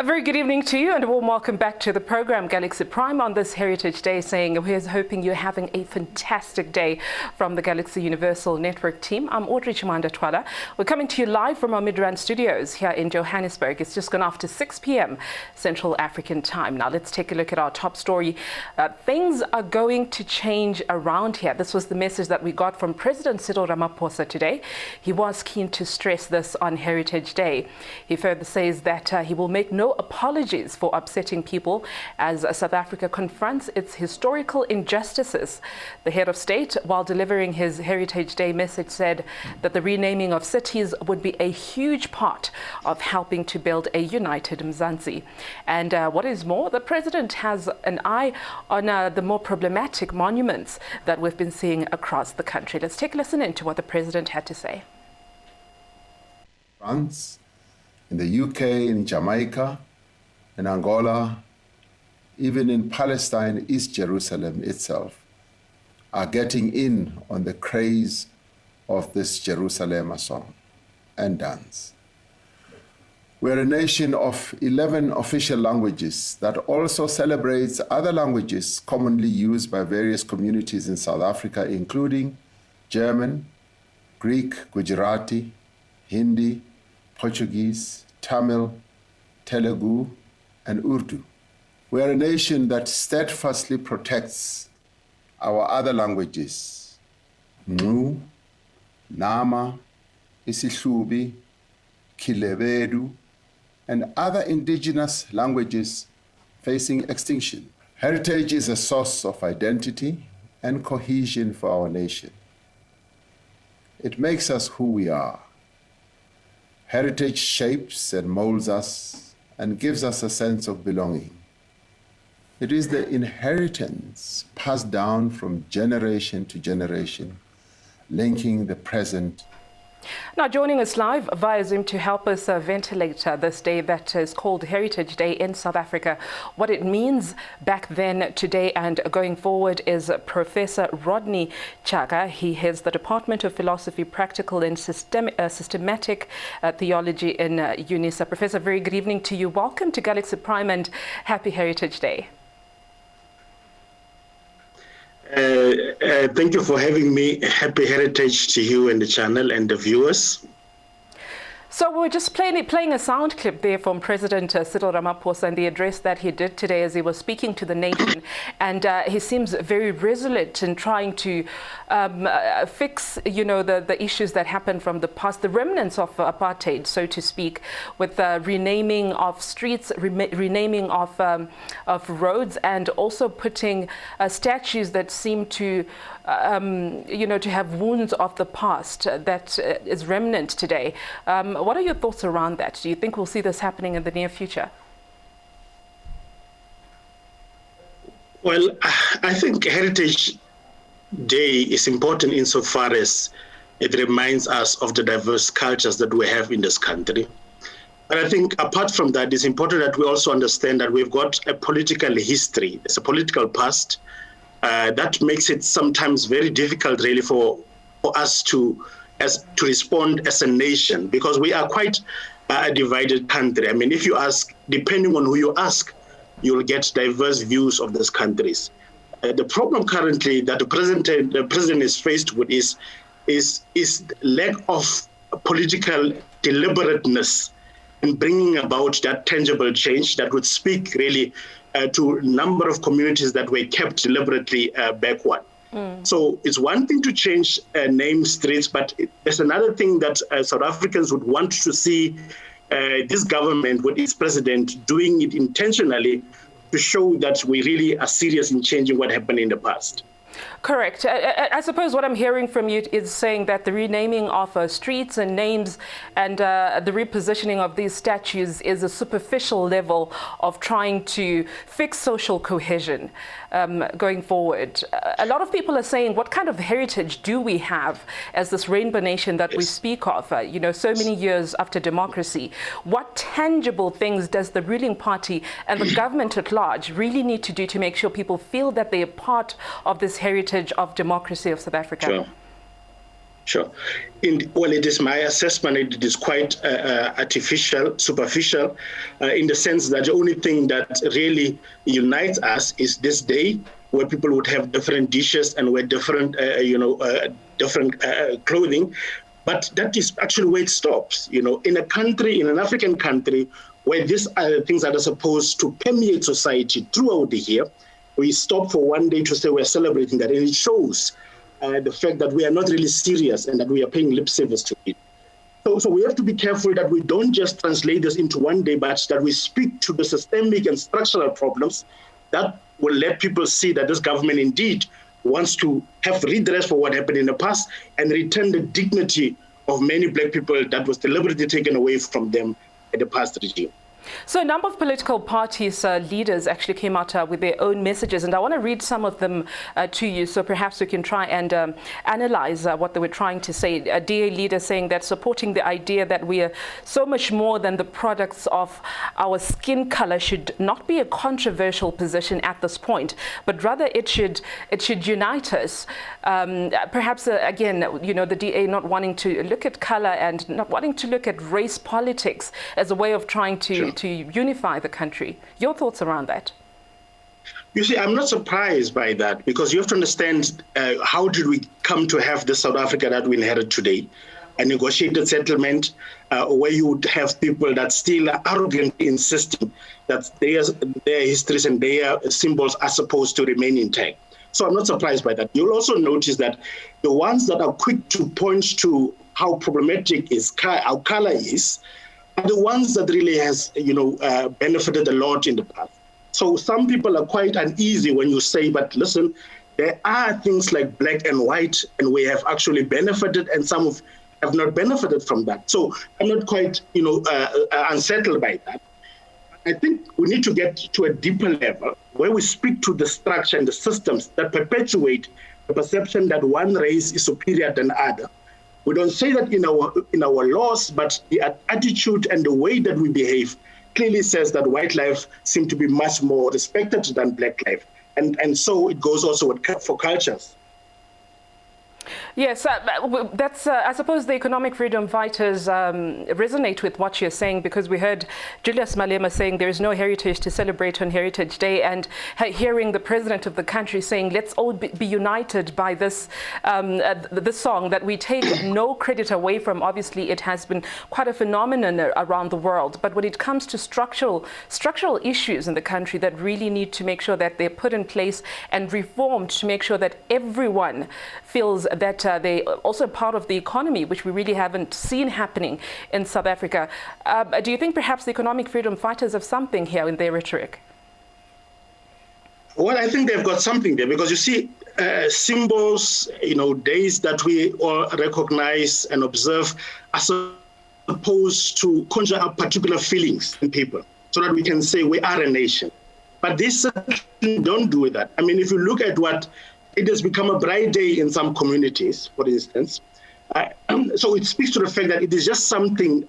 A very good evening to you and a warm welcome back to the program Galaxy Prime on this Heritage Day, saying we're hoping you're having a fantastic day from the Galaxy Universal Network team. I'm Audrey Chimanda Twala. We're coming to you live from our Midrand studios here in Johannesburg. It's just gone after 6 p.m. Central African time. Now let's take a look at our top story. Things are going to change around here. This was the message that we got from President Cyril Ramaphosa today. He was keen to stress this on Heritage Day. He further says that he will make no apologies for upsetting people as South Africa confronts its historical injustices. The head of state, while delivering his Heritage Day message, said that the renaming of cities would be a huge part of helping to build a united Mzansi. And what is more, the president has an eye on the more problematic monuments that we've been seeing across the country. Let's take a listen into what the president had to say. France, in the UK, in Jamaica, in Angola, even in Palestine, East Jerusalem itself, are getting in on the craze of this Jerusalem song and dance. We're a nation of 11 official languages that also celebrates other languages commonly used by various communities in South Africa, including German, Greek, Gujarati, Hindi, Portuguese, Tamil, Telugu, and Urdu. We are a nation that steadfastly protects our other languages, Ngqu, Nama, isiHlubi, Khilebedu, and other indigenous languages facing extinction. Heritage is a source of identity and cohesion for our nation. It makes us who we are. Heritage shapes and molds us and gives us a sense of belonging. It is the inheritance passed down from generation to generation, linking the present. Now joining us live via Zoom to help us ventilate this day that is called Heritage Day in South Africa, what it means back then, today and going forward, is Professor Rodney Chaka. He heads the Department of Philosophy, Practical and Systematic Theology in UNISA. Professor, very good evening to you. Welcome to Galaxy Prime and happy Heritage Day. Thank you for having me. Happy Heritage to you and the channel and the viewers. So we're just playing a sound clip there from President Cyril Ramaphosa and the address that he did today as he was speaking to the nation. And he seems very resolute in trying to fix, the issues that happened from the past, the remnants of apartheid, so to speak, with renaming of streets, renaming of roads, and also putting statues that seem to, to have wounds of the past that is remnant today. What are your thoughts around that? Do you think we'll see this happening in the near future? Well, I think Heritage Day is important insofar as it reminds us of the diverse cultures that we have in this country. But I think apart from that, it's important that we also understand that we've got a political history. There's a political past that makes it sometimes very difficult really for us to respond as a nation, because we are quite a divided country. I mean, if you ask, depending on who you ask, you'll get diverse views of these countries. The problem currently that the president is faced with is lack of political deliberateness in bringing about that tangible change that would speak really to a number of communities that were kept deliberately backward. So it's one thing to change name streets, but there's another thing that South Africans would want to see this government with its president doing it intentionally to show that we really are serious in changing what happened in the past. Correct. I suppose what I'm hearing from you is saying that the renaming of streets and names and the repositioning of these statues is a superficial level of trying to fix social cohesion going forward. A lot of people are saying, what kind of heritage do we have as this rainbow nation that we speak of, so many years after democracy? What tangible things does the ruling party and the government at large really need to do to make sure people feel that they are part of this heritage of democracy of South Africa? Sure. Well, it is my assessment it is quite artificial, superficial, in the sense that the only thing that really unites us is this day, where people would have different dishes and wear different, different clothing. But that is actually where it stops. In a country, in an African country, where these are things that are supposed to permeate society throughout the year, we stop for one day to say we're celebrating that, and it shows the fact that we are not really serious and that we are paying lip service to it. So we have to be careful that we don't just translate this into one day, but that we speak to the systemic and structural problems that will let people see that this government indeed wants to have redress for what happened in the past and return the dignity of many Black people that was deliberately taken away from them by the past regime. So a number of political parties, leaders actually came out with their own messages, and I want to read some of them to you, so perhaps we can try and analyze what they were trying to say. A DA leader saying that supporting the idea that we are so much more than the products of our skin color should not be a controversial position at this point, but rather it should unite us. Perhaps, again, the DA not wanting to look at color and not wanting to look at race politics as a way of trying to unify the country. Your thoughts around that? You see, I'm not surprised by that, because you have to understand how did we come to have the South Africa that we inherit today, a negotiated settlement where you would have people that still are arrogantly insisting that their histories and their symbols are supposed to remain intact. So I'm not surprised by that. You'll also notice that the ones that are quick to point to how problematic our color is, are the ones that really has, benefited a lot in the past. So some people are quite uneasy when you say, but listen, there are things like black and white, and we have actually benefited, and some have not benefited from that. So I'm not quite, unsettled by that. I think we need to get to a deeper level where we speak to the structure and the systems that perpetuate the perception that one race is superior than other. We don't say that in our laws, but the attitude and the way that we behave clearly says that white life seem to be much more respected than black life. And so it goes also for cultures. Yes, that's, I suppose the economic freedom fighters resonate with what you're saying, because we heard Julius Malema saying there is no heritage to celebrate on Heritage Day, and hearing the president of the country saying let's all be united by this song that we take no credit away from. Obviously, it has been quite a phenomenon around the world. But when it comes to structural issues in the country that really need to make sure that they're put in place and reformed to make sure that everyone feels that they also part of the economy, which we really haven't seen happening in South Africa. Do you think perhaps the economic freedom fighters have something here in their rhetoric? Well, I think they've got something there, because you see, symbols, days that we all recognize and observe are supposed to conjure up particular feelings in people so that we can say we are a nation. But these don't do that. I mean, if you look at what it has become a bright day in some communities, for instance. So it speaks to the fact that it is just something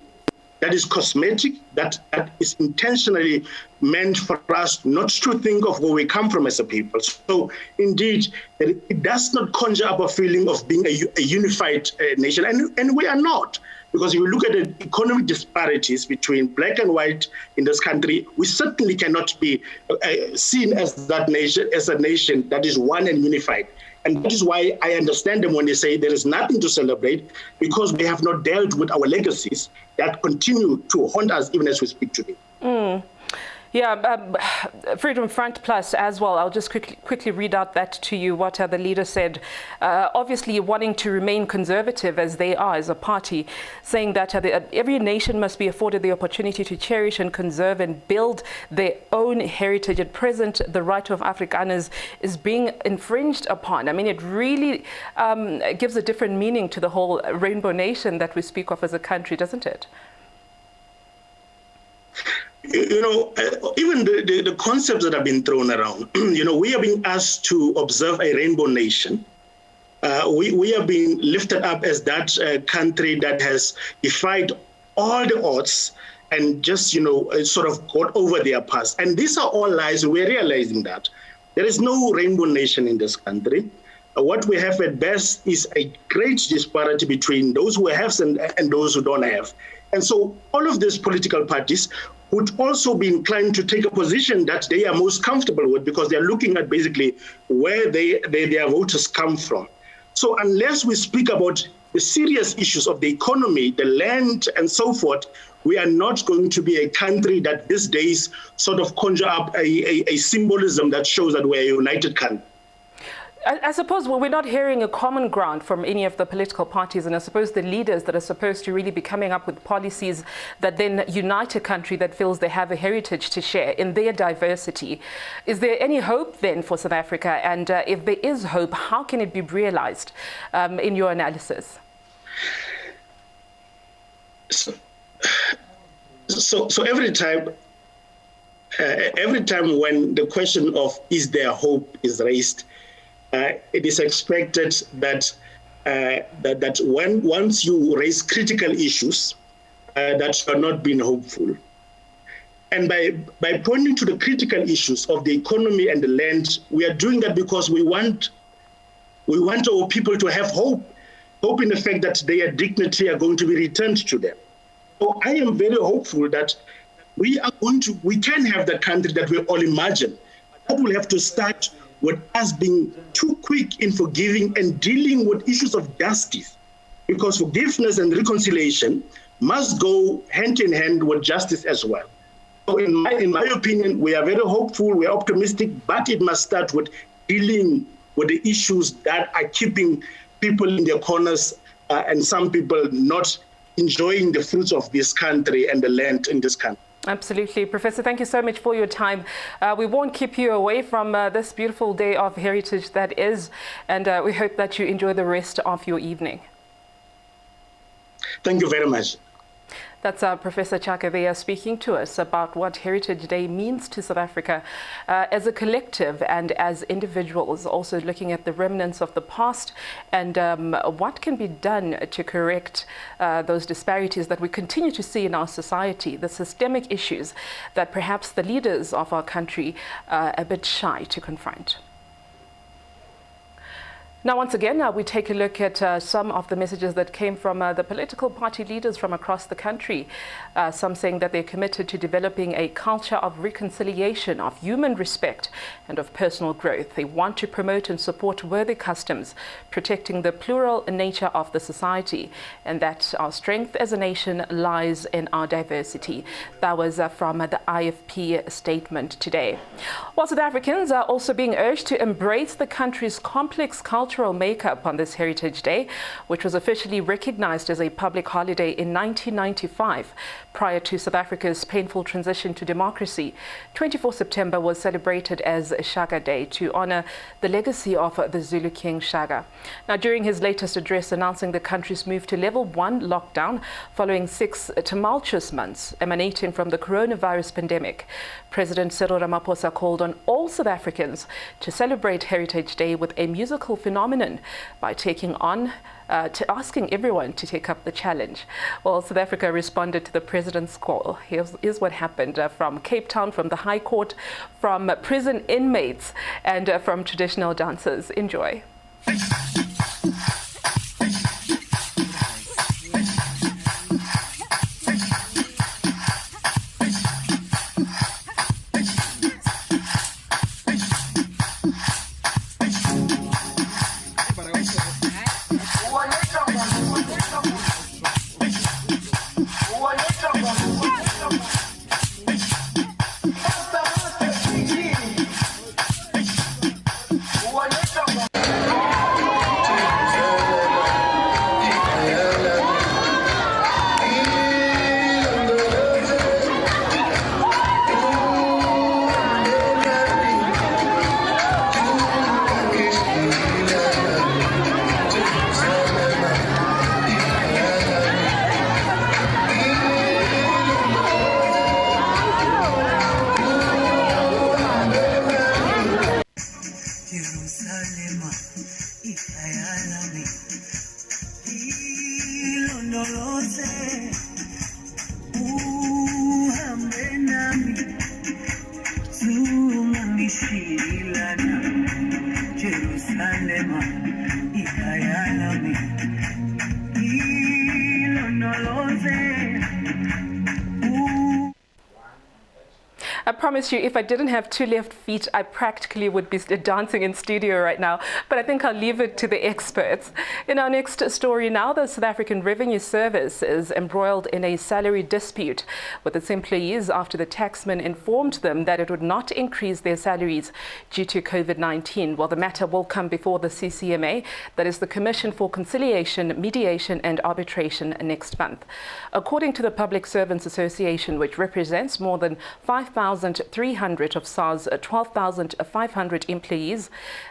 that is cosmetic, that is intentionally meant for us not to think of where we come from as a people. So indeed, it does not conjure up a feeling of being a unified nation, and we are not. Because if you look at the economic disparities between black and white in this country, we certainly cannot be seen as that nation, as a nation that is one and unified. And that is why I understand them when they say there is nothing to celebrate, because we have not dealt with our legacies that continue to haunt us even as we speak today. Yeah, Freedom Front Plus as well. I'll just quickly read out that to you, what the leader said. Obviously wanting to remain conservative as they are as a party, saying that every nation must be afforded the opportunity to cherish and conserve and build their own heritage. At present, the right of Afrikaners is being infringed upon. I mean, it really gives a different meaning to the whole rainbow nation that we speak of as a country, doesn't it? Even the concepts that have been thrown around, we are being asked to observe a rainbow nation. We are being lifted up as that country that has defied all the odds and just, sort of got over their past. And these are all lies. We're realizing that. There is no rainbow nation in this country. What we have at best is a great disparity between those who have and those who don't have. And so all of these political parties would also be inclined to take a position that they are most comfortable with, because they're looking at basically where their voters come from. So unless we speak about the serious issues of the economy, the land, and so forth, we are not going to be a country that these days sort of conjure up a symbolism that shows that we're a united country. I suppose we're not hearing a common ground from any of the political parties, and I suppose the leaders that are supposed to really be coming up with policies that then unite a country that feels they have a heritage to share in their diversity. Is there any hope then for South Africa? And if there is hope, how can it be realized in your analysis? So every time when the question of is there hope is raised, it is expected that once you raise critical issues, that you are not being hopeful. And by pointing to the critical issues of the economy and the land, we are doing that because we want our people to have hope in the fact that their dignity are going to be returned to them. So I am very hopeful that we can have the country that we all imagine. That will have to start with us being too quick in forgiving and dealing with issues of justice, because forgiveness and reconciliation must go hand in hand with justice as well. So in my opinion, we are very hopeful, we are optimistic, but it must start with dealing with the issues that are keeping people in their corners and some people not enjoying the fruits of this country and the land in this country. Absolutely. Professor, thank you so much for your time. We won't keep you away from this beautiful day of heritage that is, and we hope that you enjoy the rest of your evening. Thank you very much. That's Professor Chaka there speaking to us about what Heritage Day means to South Africa as a collective and as individuals, also looking at the remnants of the past and what can be done to correct those disparities that we continue to see in our society, the systemic issues that perhaps the leaders of our country are a bit shy to confront. Now, once again, we take a look at some of the messages that came from the political party leaders from across the country. Some saying that they're committed to developing a culture of reconciliation, of human respect, and of personal growth. They want to promote and support worthy customs, protecting the plural nature of the society, and that our strength as a nation lies in our diversity. That was from the IFP statement today. While South Africans are also being urged to embrace the country's complex cultural makeup on this Heritage Day, which was officially recognized as a public holiday in 1995 prior to South Africa's painful transition to democracy. 24 September was celebrated as Shaka Day to honor the legacy of the Zulu King Shaka. Now, during his latest address announcing the country's move to level 1 lockdown following 6 tumultuous months emanating from the coronavirus pandemic, President Cyril Ramaphosa called on all South Africans to celebrate Heritage Day with a musical phenomenon by asking everyone to take up the challenge. Well, South Africa responded to the president's call. Here's what happened from Cape Town, from the High Court, from prison inmates, and from traditional dancers. Enjoy. I promise you, if I didn't have two left feet, I practically would be dancing in studio right now. But I think I'll leave it to the experts. In our next story now, the South African Revenue Service is embroiled in a salary dispute with its employees after the taxman informed them that it would not increase their salaries due to COVID-19. Well, the matter will come before the CCMA, that is the Commission for Conciliation, Mediation and Arbitration, next month. According to the Public Servants Association, which represents more than 5,300 of SARS 12,500 employees,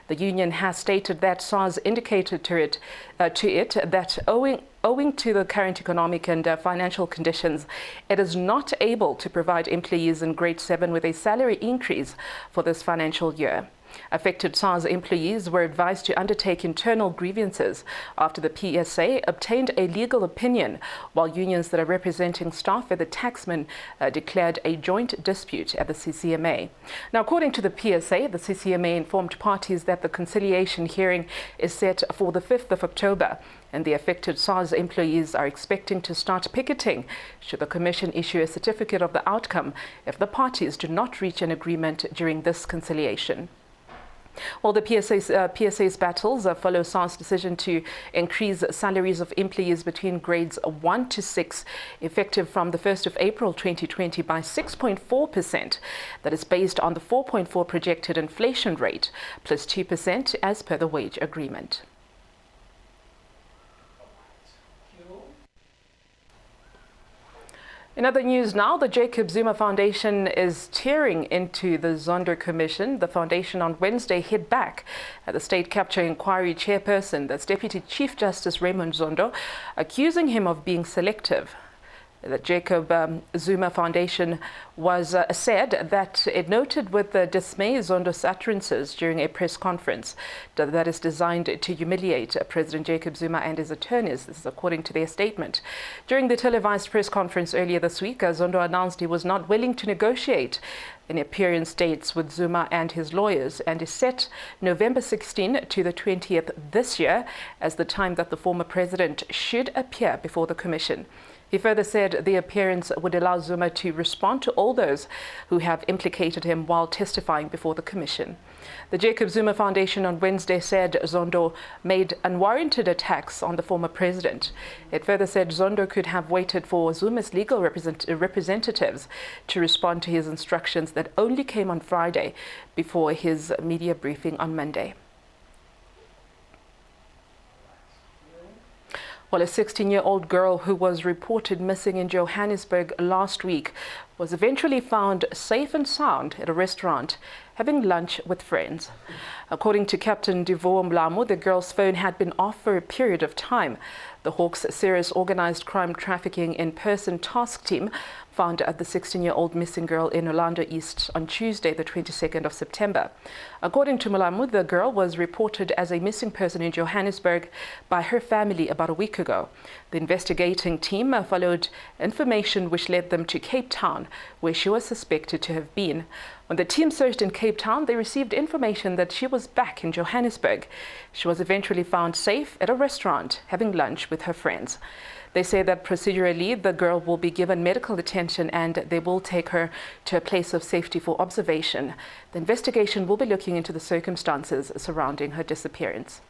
the union has stated that SARS indicated to it that owing to the current economic and financial conditions, it is not able to provide employees in grade 7 with a salary increase for this financial year. Affected SARS employees were advised to undertake internal grievances after the PSA obtained a legal opinion, while unions that are representing staff at the taxman declared a joint dispute at the CCMA. Now, according to the PSA, the CCMA informed parties that the conciliation hearing is set for the 5th of October, and the affected SARS employees are expecting to start picketing should the Commission issue a certificate of the outcome if the parties do not reach an agreement during this conciliation. Well, the PSA's battles follow SARS' decision to increase salaries of employees between grades 1 to 6, effective from the 1st of April 2020 by 6.4%. That is based on the 4.4 projected inflation rate, plus 2% as per the wage agreement. In other news now, the Jacob Zuma Foundation is tearing into the Zondo Commission. The foundation on Wednesday hit back at the State Capture Inquiry chairperson, that's Deputy Chief Justice Raymond Zondo, accusing him of being selective. The Jacob Zuma Foundation was said that it noted with dismay Zondo's utterances during a press conference that is designed to humiliate President Jacob Zuma and his attorneys. This is according to their statement. During the televised press conference earlier this week, Zondo announced he was not willing to negotiate any appearance dates with Zuma and his lawyers, and is set November 16 to the 20th this year as the time that the former president should appear before the commission. He further said the appearance would allow Zuma to respond to all those who have implicated him while testifying before the commission. The Jacob Zuma Foundation on Wednesday said Zondo made unwarranted attacks on the former president. It further said Zondo could have waited for Zuma's legal representatives to respond to his instructions that only came on Friday before his media briefing on Monday. Well, a 16-year-old girl who was reported missing in Johannesburg last week was eventually found safe and sound at a restaurant having lunch with friends. According to Captain Divo Mlamu, the girl's phone had been off for a period of time. The Hawks Serious Organized Crime Trafficking in-person task team found the 16-year-old missing girl in Orlando East on Tuesday, the 22nd of September. According to Mlamu, the girl was reported as a missing person in Johannesburg by her family about a week ago. The investigating team followed information which led them to Cape Town, where she was suspected to have been. When the team searched in Cape Town, they received information that she was back in Johannesburg. She was eventually found safe at a restaurant having lunch with her friends. They say that procedurally, the girl will be given medical attention and they will take her to a place of safety for observation. The investigation will be looking into the circumstances surrounding her disappearance.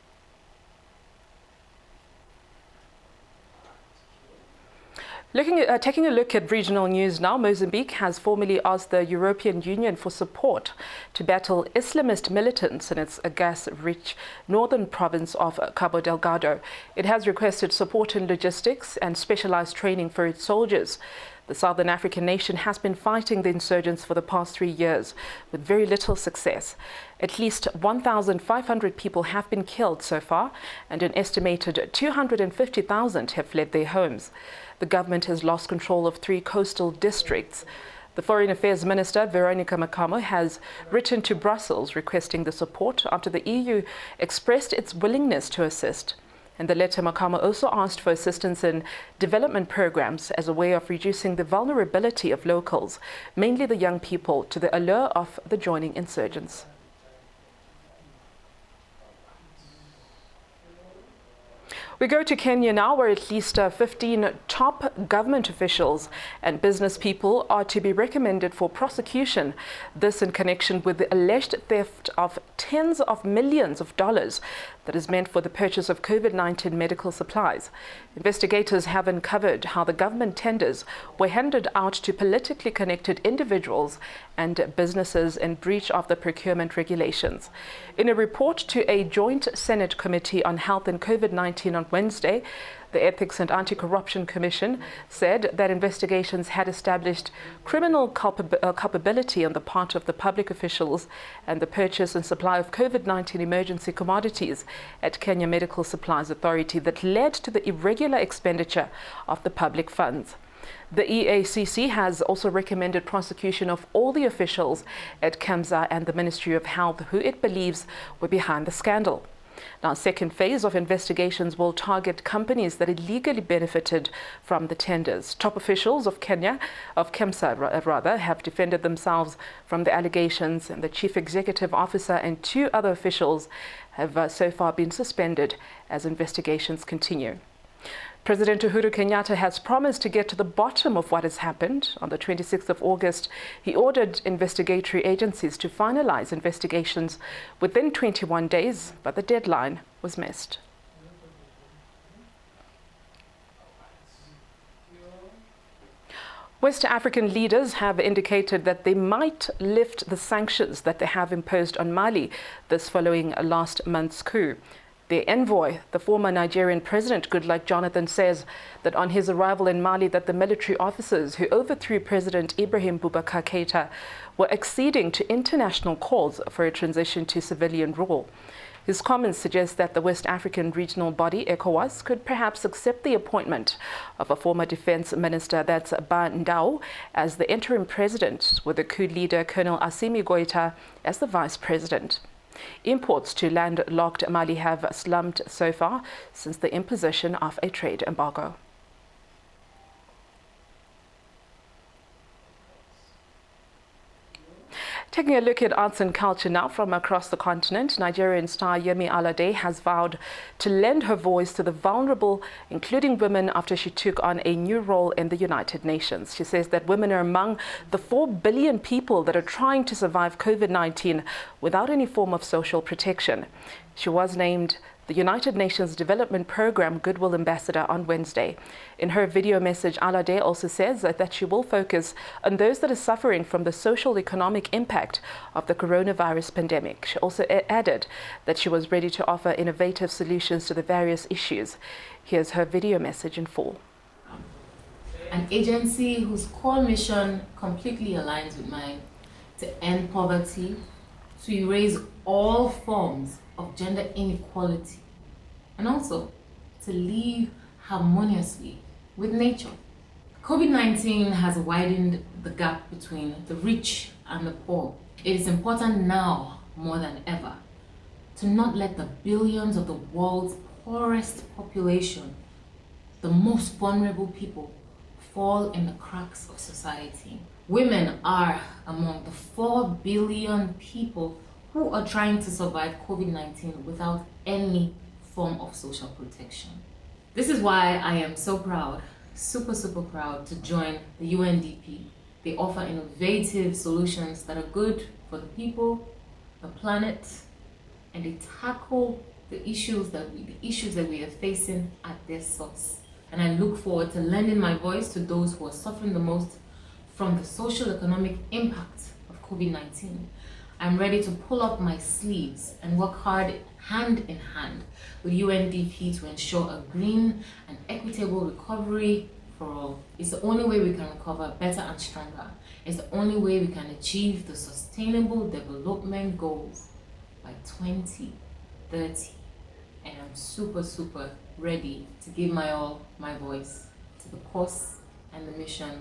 Taking a look at regional news now, Mozambique has formally asked the European Union for support to battle Islamist militants in its gas-rich northern province of Cabo Delgado. It has requested support in logistics and specialized training for its soldiers. The Southern African nation has been fighting the insurgents for the past 3 years with very little success. At least 1,500 people have been killed so far, and an estimated 250,000 have fled their homes. The government has lost control of 3 coastal districts. The Foreign Affairs Minister, Veronica Makamo, has written to Brussels requesting the support after the EU expressed its willingness to assist. In the letter, Makamo also asked for assistance in development programs as a way of reducing the vulnerability of locals, mainly the young people, to the allure of the joining insurgents. We go to Kenya now, where at least 15 top government officials and business people are to be recommended for prosecution. This in connection with the alleged theft of tens of millions of dollars that is meant for the purchase of COVID-19 medical supplies. Investigators have uncovered how the government tenders were handed out to politically connected individuals and businesses in breach of the procurement regulations. In a report to a joint Senate Committee on Health and COVID-19 on Wednesday, the Ethics and Anti-Corruption Commission said that investigations had established criminal culpability on the part of the public officials and the purchase and supply of COVID-19 emergency commodities at Kenya Medical Supplies Authority that led to the irregular expenditure of the public funds. The EACC has also recommended prosecution of all the officials at KEMSA and the Ministry of Health who it believes were behind the scandal. Now, second phase of investigations will target companies that illegally benefited from the tenders. Top officials of KEMSA have defended themselves from the allegations, and the chief executive officer and 2 other officials have so far been suspended as investigations continue. President Uhuru Kenyatta has promised to get to the bottom of what has happened. On the 26th of August, he ordered investigatory agencies to finalize investigations within 21 days, but the deadline was missed. West African leaders have indicated that they might lift the sanctions that they have imposed on Mali, this following last month's coup. Their envoy, the former Nigerian President Goodluck Jonathan, says that on his arrival in Mali that the military officers who overthrew President Ibrahim Boubacar Keïta were acceding to international calls for a transition to civilian rule. His comments suggest that the West African regional body, ECOWAS, could perhaps accept the appointment of a former defense minister, that's Ba Ndao, as the interim president, with the coup leader Colonel Assimi Goïta as the vice president. Imports to landlocked Mali have slumped so far since the imposition of a trade embargo. Taking a look at arts and culture now from across the continent, Nigerian star Yemi Alade has vowed to lend her voice to the vulnerable, including women, after she took on a new role in the United Nations. She says that women are among the 4 billion people that are trying to survive COVID-19 without any form of social protection. She was named the United Nations Development Programme Goodwill Ambassador on Wednesday. In her video message, Alade also says that she will focus on those that are suffering from the social economic impact of the coronavirus pandemic. She also added that she was ready to offer innovative solutions to the various issues. Here's her video message in full. An agency whose core mission completely aligns with mine: to end poverty, to erase all forms of gender inequality, and also to live harmoniously with nature. COVID-19 has widened the gap between the rich and the poor. It is important now more than ever to not let the billions of the world's poorest population, the most vulnerable people, fall in the cracks of society. Women are among the 4 billion people who are trying to survive COVID-19 without any form of social protection. This is why I am so proud, super proud to join the UNDP. They offer innovative solutions that are good for the people, the planet, and they tackle the issues that we are facing at their source. And I look forward to lending my voice to those who are suffering the most from the social economic impact of COVID-19. I'm ready to pull up my sleeves and work hard hand in hand with UNDP to ensure a green and equitable recovery for all. It's the only way we can recover better and stronger. It's the only way we can achieve the sustainable development goals by 2030. And I'm super ready to give my all, my voice to the cause and the mission.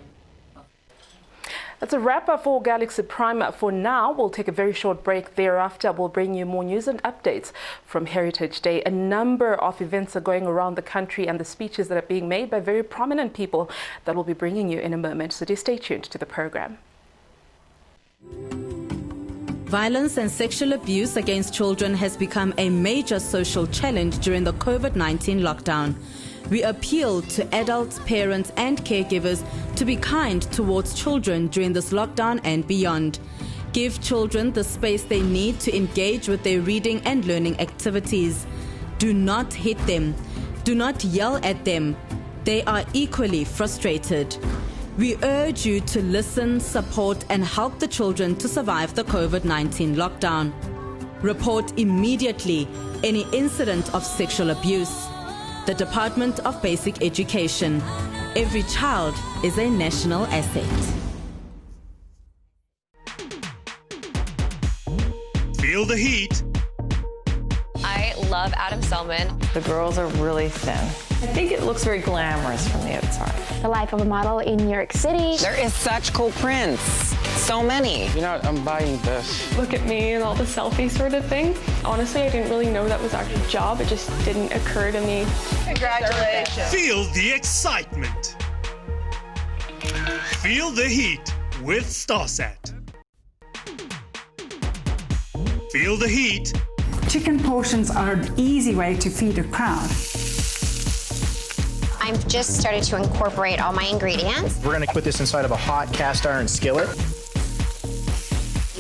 That's a wrap up for Galaxy Prime for now. We'll take a very short break. Thereafter, we'll bring you more news and updates from Heritage Day. A number of events are going around the country, and the speeches that are being made by very prominent people that we'll be bringing you in a moment. So do stay tuned to the program. Violence and sexual abuse against children has become a major social challenge during the COVID-19 lockdown. We appeal to adults, parents and caregivers to be kind towards children during this lockdown and beyond. Give children the space they need to engage with their reading and learning activities. Do not hit them. Do not yell at them. They are equally frustrated. We urge you to listen, support and help the children to survive the COVID-19 lockdown. Report immediately any incident of sexual abuse. The Department of Basic Education. Every child is a national asset. Feel the heat. I love Adam Selman. The girls are really thin. I think it looks very glamorous from the outside. The life of a model in New York City. There is such cool prints. So many. You know, I'm buying this. Look at me and all the selfie sort of thing. Honestly, I didn't really know that was actually a job. It just didn't occur to me. Congratulations. Feel the excitement. Feel the heat with StarSat. Feel the heat. Chicken portions are an easy way to feed a crowd. I've just started to incorporate all my ingredients. We're going to put this inside of a hot cast iron skillet.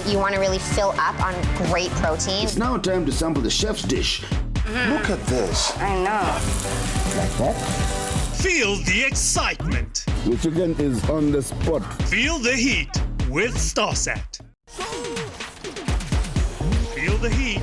You want to really fill up on great protein. It's now time to sample the chef's dish. Look at this. I know. Like that. Feel the excitement. The chicken is on the spot. Feel the heat with StarSat. Feel the heat.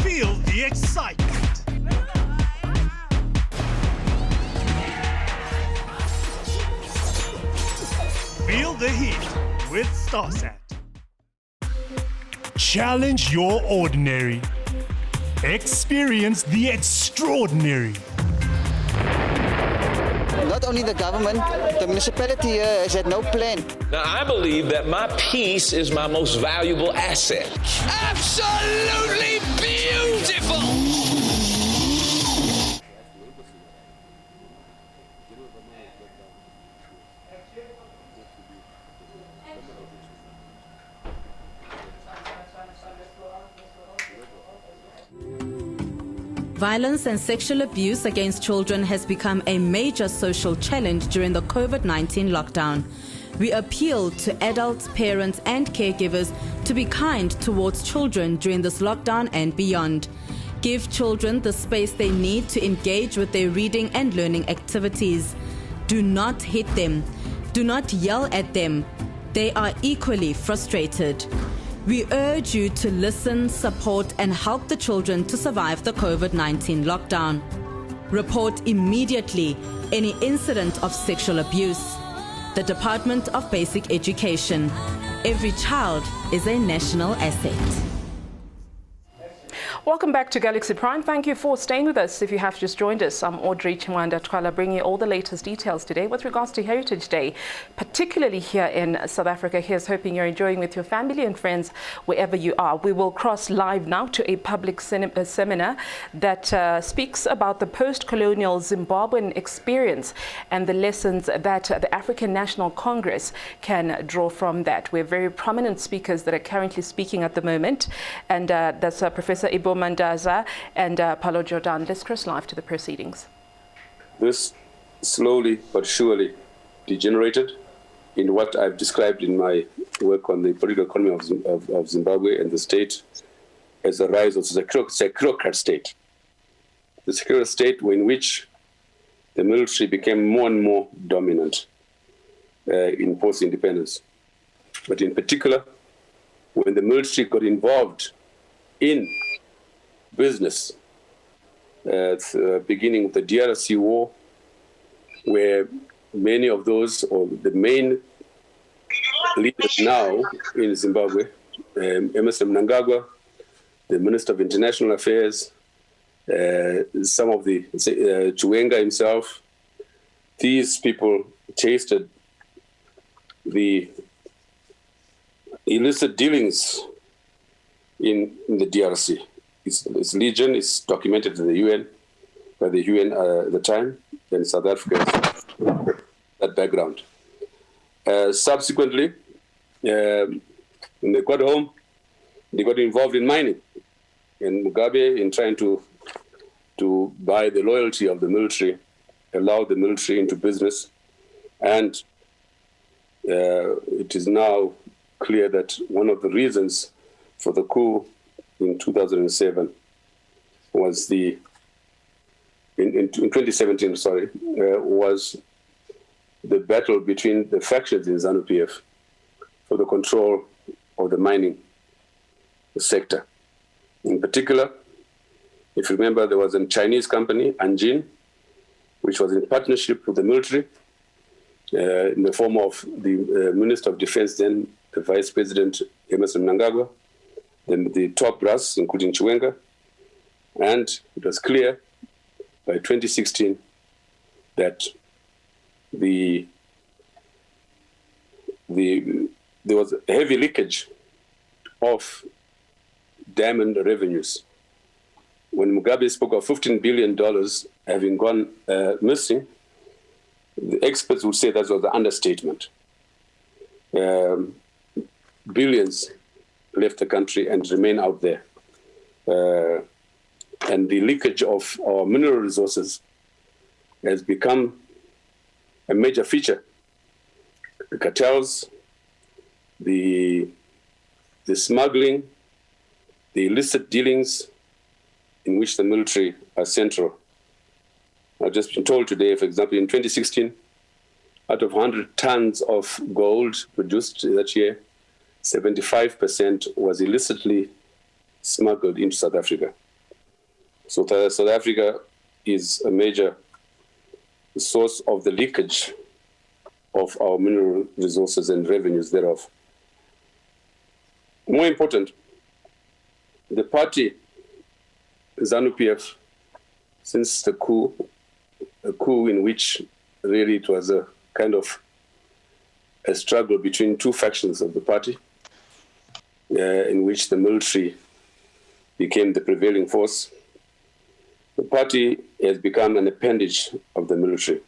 Feel the excitement. Feel the heat with StarSat. Challenge your ordinary. Experience the extraordinary. Not only the government, the municipality here has had no plan. Now, I believe that my peace is my most valuable asset. Absolutely beautiful! Violence and sexual abuse against children has become a major social challenge during the COVID-19 lockdown. We appeal to adults, parents and caregivers to be kind towards children during this lockdown and beyond. Give children the space they need to engage with their reading and learning activities. Do not hit them. Do not yell at them. They are equally frustrated. We urge you to listen, support and help the children to survive the COVID-19 lockdown. Report immediately any incident of sexual abuse. The Department of Basic Education. Every child is a national asset. Welcome back to Galaxy Prime. Thank you for staying with us. If you have just joined us, I'm Audrey Chimanda-Twala, bringing you all the latest details today with regards to Heritage Day, particularly here in South Africa. Here's hoping you're enjoying with your family and friends wherever you are. We will cross live now to a public seminar that speaks about the post-colonial Zimbabwean experience and the lessons that the African National Congress can draw from that. We have very prominent speakers that are currently speaking at the moment, and that's Professor Ibo Mandaza and Paulo Jordan. Let's cross live to the proceedings. This slowly but surely degenerated in what I've described in my work on the political economy of Zimbabwe and the state as the rise of the securocrat state. The securocrat state in which the military became more and more dominant in post-independence. But in particular, when the military got involved in business at the beginning of the DRC war, where many of those, or the main leaders now in Zimbabwe, Emmerson Mnangagwa, the Minister of International Affairs, some of the Chiwenga himself, these people tasted the illicit dealings in the DRC. Its legion is documented in the UN, by the UN at the time, and South Africa has that background. Subsequently, when they got home, they got involved in mining. And Mugabe, in trying to buy the loyalty of the military, allowed the military into business. And it is now clear that one of the reasons for the coup in 2007 was in 2017, was the battle between the factions in ZANU-PF for the control of the mining sector. In particular, if you remember, there was a Chinese company, Anjin, which was in partnership with the military in the form of the Minister of Defense, then the Vice President Emmerson Mnangagwa, then the top brass, including Chiwenga. And it was clear by 2016 that there was a heavy leakage of diamond revenues. When Mugabe spoke of $15 billion having gone missing, the experts would say that was the understatement. Billions left the country and remain out there. And the leakage of our mineral resources has become a major feature. The cartels, the smuggling, the illicit dealings in which the military are central. I've just been told today, for example, in 2016, out of 100 tons of gold produced that year, 75% was illicitly smuggled into South Africa. So South Africa is a major source of the leakage of our mineral resources and revenues thereof. More important, the party, ZANU-PF, since the coup, a coup in which really it was a kind of a struggle between two factions of the party, in which the military became the prevailing force. The party has become an appendage of the military.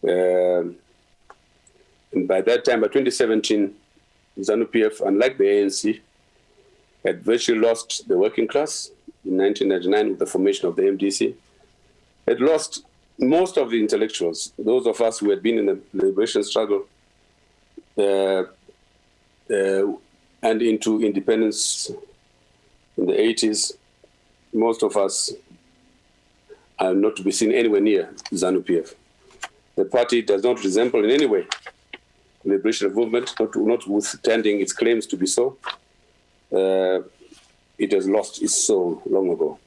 And by that time, by 2017, ZANU-PF, unlike the ANC, had virtually lost the working class in 1999 with the formation of the MDC, had lost most of the intellectuals, those of us who had been in the liberation struggle and into independence in the 80s. Most of us are not to be seen anywhere near ZANU-PF. The party does not resemble in any way the liberation movement, notwithstanding its claims to be so. It has lost its soul long ago.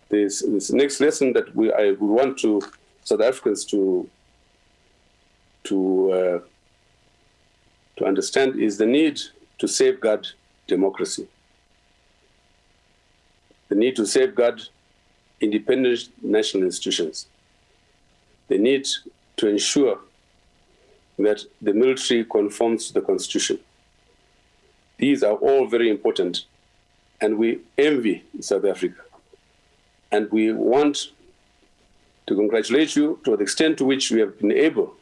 This next lesson that I would want South Africans to understand is the need to safeguard democracy, the need to safeguard independent national institutions, the need to ensure that the military conforms to the Constitution. These are all very important, and we envy South Africa. And we want to congratulate you to the extent to which we have been able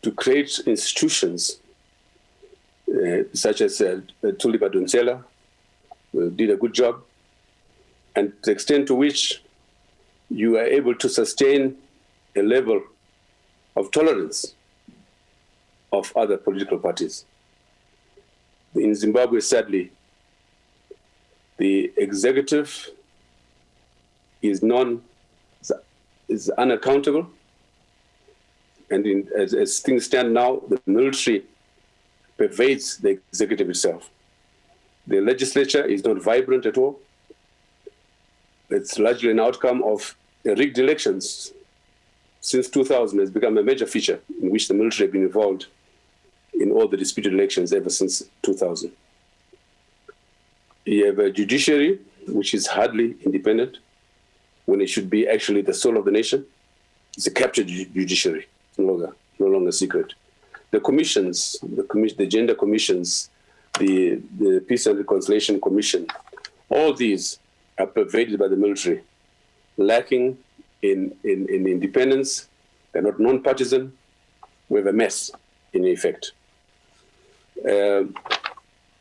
to create institutions such as Tulipa Dunsela, who did a good job, and to the extent to which you are able to sustain a level of tolerance of other political parties. In Zimbabwe, sadly, the executive is unaccountable, and as things stand now, the military pervades the executive itself. The legislature is not vibrant at all. It's largely an outcome of rigged elections. Since 2000, has become a major feature in which the military have been involved in all the disputed elections ever since 2000. You have a judiciary which is hardly independent when it should be actually the soul of the nation. It's a captured judiciary, no longer secret. The commissions, the gender commissions the Peace and Reconciliation Commission, all these are pervaded by the military, lacking in independence. They're not non-partisan. We have a mess, in effect.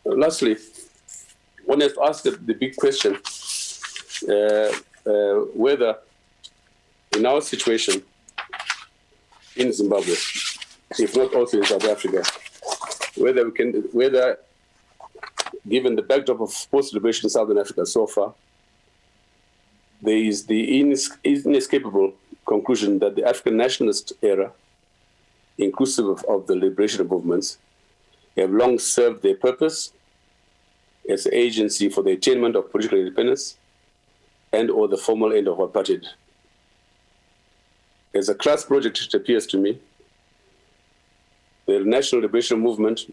Lastly, one has to ask the big question, whether in our situation in Zimbabwe, if not also in South Africa, whether given the backdrop of post-liberation in Southern Africa so far, there is the inescapable conclusion that the African nationalist era, inclusive of the liberation movements, have long served their purpose as an agency for the attainment of political independence and or the formal end of apartheid. As a class project, it appears to me, the national liberation movement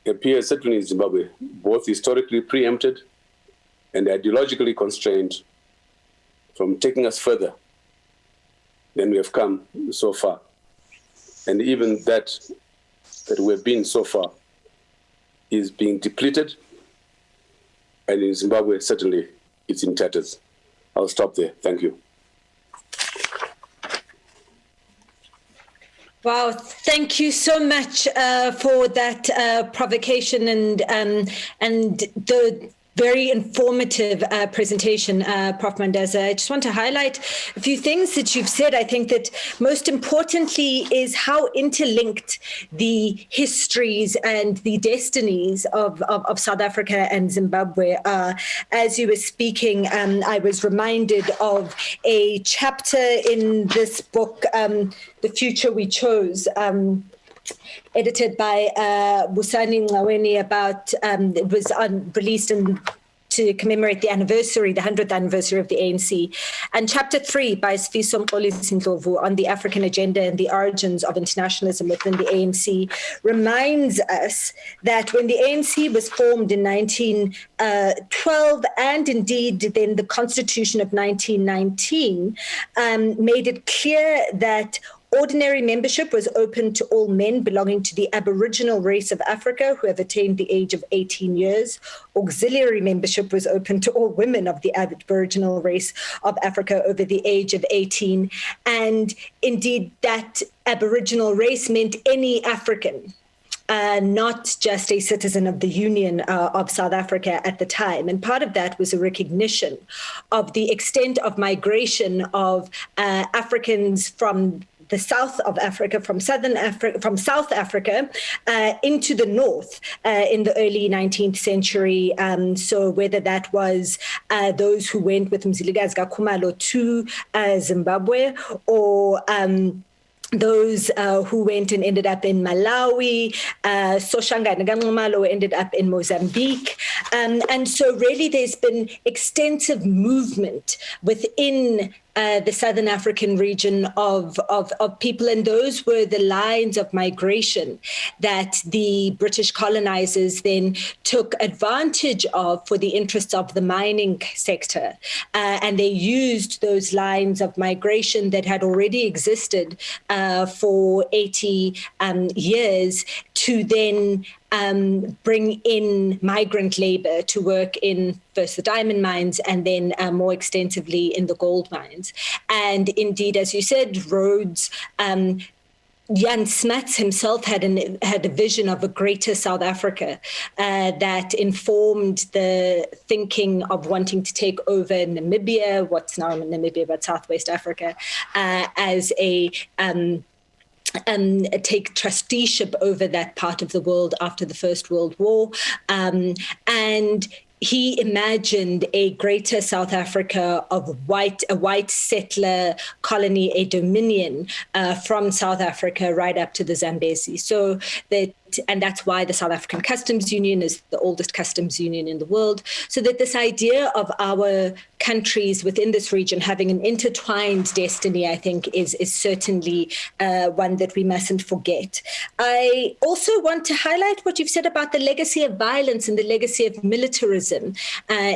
appears, certainly in Zimbabwe, both historically preempted and ideologically constrained from taking us further than we have come so far. And even that we have been so far is being depleted, and in Zimbabwe, certainly, it's in tatters. I'll stop there. Thank you. Wow, thank you so much for that provocation and the very informative presentation, Prof. Mandaza. I just want to highlight a few things that you've said. I think that most importantly is how interlinked the histories and the destinies of South Africa and Zimbabwe are. As you were speaking, I was reminded of a chapter in this book, The Future We Chose, edited by Busani Mlaweni, about it was released to commemorate the 100th anniversary of the ANC. And chapter 3 by Sifiso Mxolisi-Ndlovu on the African agenda and the origins of internationalism within the ANC reminds us that when the ANC was formed in 1912, and indeed then the Constitution of 1919, made it clear that ordinary membership was open to all men belonging to the Aboriginal race of Africa who have attained the age of 18 years. Auxiliary membership was open to all women of the Aboriginal race of Africa over the age of 18. And indeed, that Aboriginal race meant any African, not just a citizen of the Union of South Africa at the time. And part of that was a recognition of the extent of migration of Africans from the south of Africa, from South Africa into the north in the early 19th century. So whether that was those who went with Mzilikazi Khumalo to Zimbabwe, or those who went and ended up in Malawi, Soshangana Nxumalo ended up in Mozambique. And so really there's been extensive movement within the Southern African region of people, and those were the lines of migration that the British colonizers then took advantage of for the interests of the mining sector. And they used those lines of migration that had already existed for 80 years to then bring in migrant labor to work in first the diamond mines and then more extensively in the gold mines. And indeed, as you said, Rhodes, Jan Smuts himself had a vision of a greater South Africa that informed the thinking of wanting to take over Namibia, what's now Namibia but Southwest Africa, as a take trusteeship over that part of the world after the First World War. And he imagined a greater South Africa of a white settler colony, a dominion from South Africa right up to the Zambezi. So and that's why the South African Customs Union is the oldest customs union in the world. So that this idea of our countries within this region having an intertwined destiny, I think, is certainly one that we mustn't forget. I also want to highlight what you've said about the legacy of violence and the legacy of militarism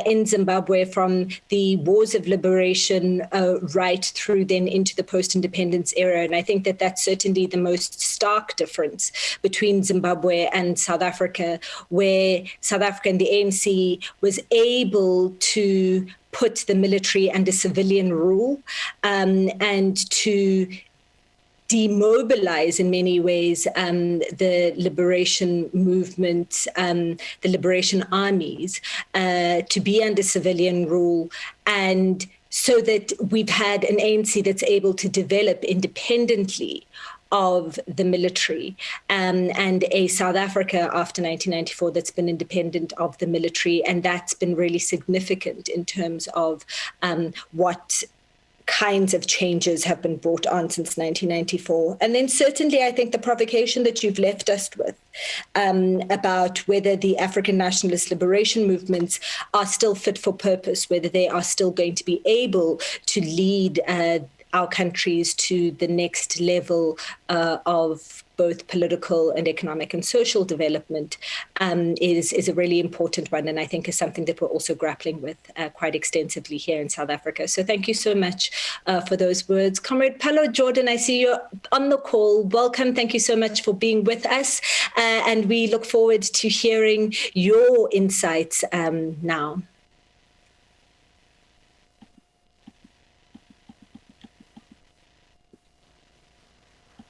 in Zimbabwe from the wars of liberation right through then into the post-independence era. And I think that that's certainly the most stark difference between Zimbabwe and South Africa, where South Africa and the ANC was able to put the military under civilian rule and to demobilize in many ways the liberation movement, the liberation armies to be under civilian rule, and so that we've had an ANC that's able to develop independently of the military, and a South Africa after 1994 that's been independent of the military. And that's been really significant in terms of what kinds of changes have been brought on since 1994. And then certainly I think the provocation that you've left us with about whether the African nationalist liberation movements are still fit for purpose, whether they are still going to be able to lead our countries to the next level of both political and economic and social development is a really important one, and I think is something that we're also grappling with quite extensively here in South Africa. So thank you so much for those words. Comrade Pallo Jordan, I see you're on the call. Welcome. Thank you so much for being with us, and we look forward to hearing your insights now.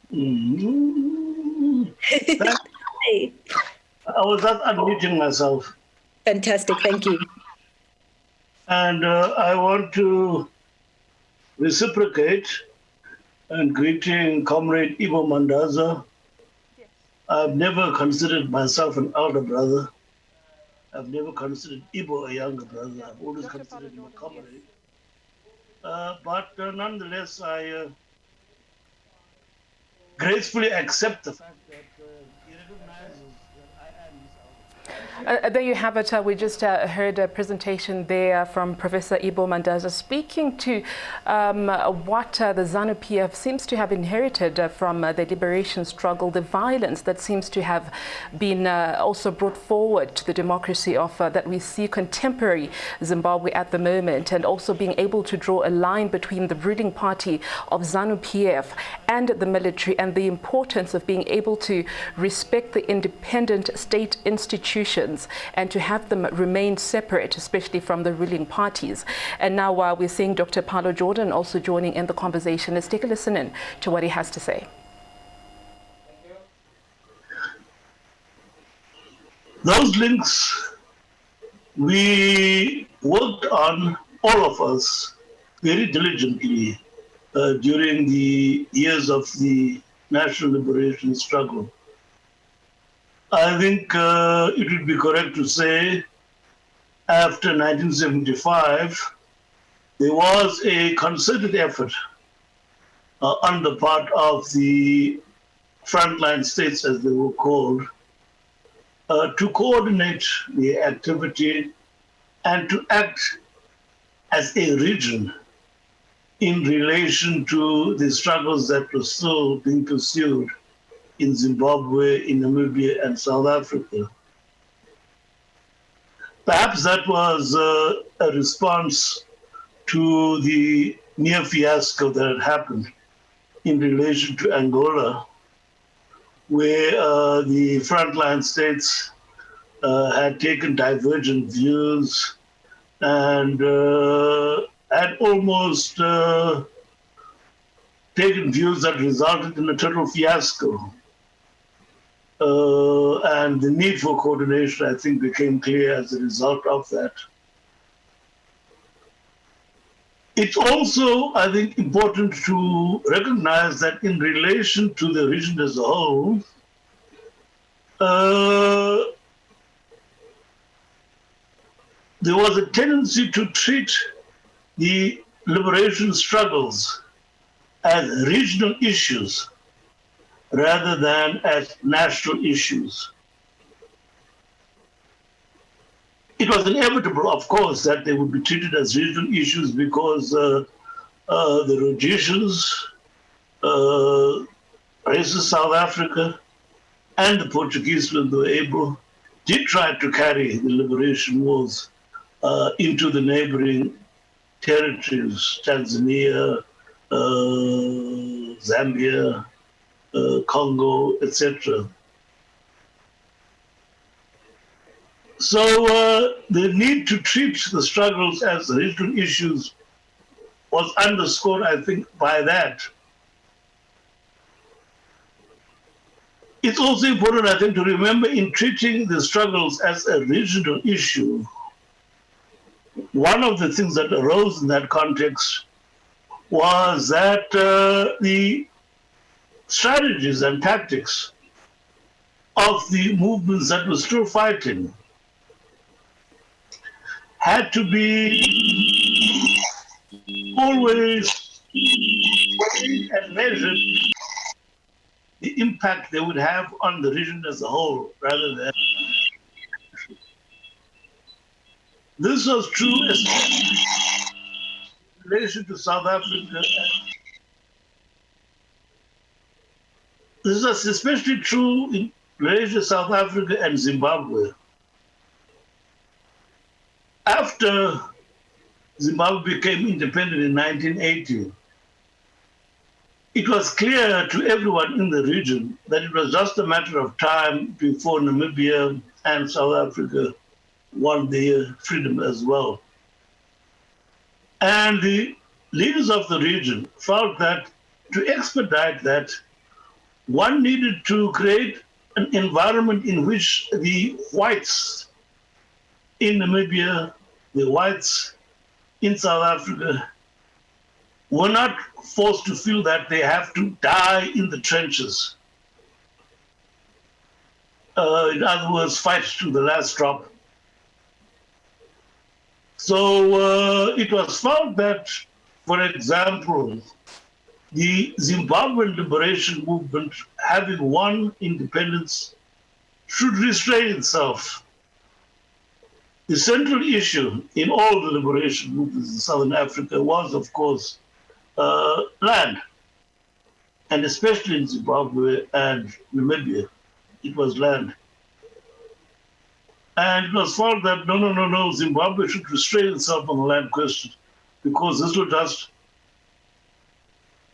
I was just unmuting myself. Fantastic, thank you. And I want to reciprocate and greeting Comrade Ibo Mandaza. Yes. I've never considered myself an elder brother. I've never considered Ibo a younger brother. I've always considered him a comrade. But nonetheless, I gracefully accept the fact that he recognizes that I am his elder. There you have it. We just heard a presentation there from Professor Ibo Mandaza speaking to what the ZANU-PF seems to have inherited from the liberation struggle, the violence that seems to have been also brought forward to the democracy of that we see contemporary Zimbabwe at the moment, and also being able to draw a line between the ruling party of ZANU-PF and the military, and the importance of being able to respect the independent state institutions and to have them remain separate, especially from the ruling parties. And now we're seeing Dr. Pallo Jordan also joining in the conversation. Let's take a listen in to what he has to say. Those links we worked on, all of us, very diligently during the years of the national liberation struggle. I think it would be correct to say after 1975, there was a concerted effort on the part of the frontline states, as they were called, to coordinate the activity and to act as a region in relation to the struggles that were still being pursued in Zimbabwe, in Namibia, and South Africa. Perhaps that was a response to the near fiasco that had happened in relation to Angola, where the frontline states had taken divergent views and had almost taken views that resulted in a total fiasco. And the need for coordination, I think, became clear as a result of that. It's also, I think, important to recognize that in relation to the region as a whole, there was a tendency to treat the liberation struggles as regional issues rather than as national issues. it was inevitable, of course, that they would be treated as regional issues because the Rhodesians, racist South Africa, and the Portuguese, when they were able, did try to carry the liberation wars into the neighboring territories, Tanzania, Zambia, Congo, etc. So the need to treat the struggles as regional issues was underscored, I think, by that. It's also important, I think, to remember in treating the struggles as a regional issue, one of the things that arose in that context was that the strategies and tactics of the movements that were still fighting had to be always weighed and measured the impact they would have on the region as a whole, rather than. This was true especially in relation to South Africa. This was especially true in relation to South Africa and Zimbabwe. After Zimbabwe became independent in 1980, it was clear to everyone in the region that it was just a matter of time before Namibia and South Africa won their freedom as well. And the leaders of the region felt that to expedite that, one needed to create an environment in which the whites in Namibia, the whites in South Africa, were not forced to feel that they have to die in the trenches. In other words, fight to the last drop. So it was found that, for example, the Zimbabwean liberation movement, having won independence, should restrain itself. The central issue in all the liberation movements in Southern Africa was, of course, land, and especially in Zimbabwe and Namibia, it was land. And it was found that no, Zimbabwe should restrain itself on the land question, because this will just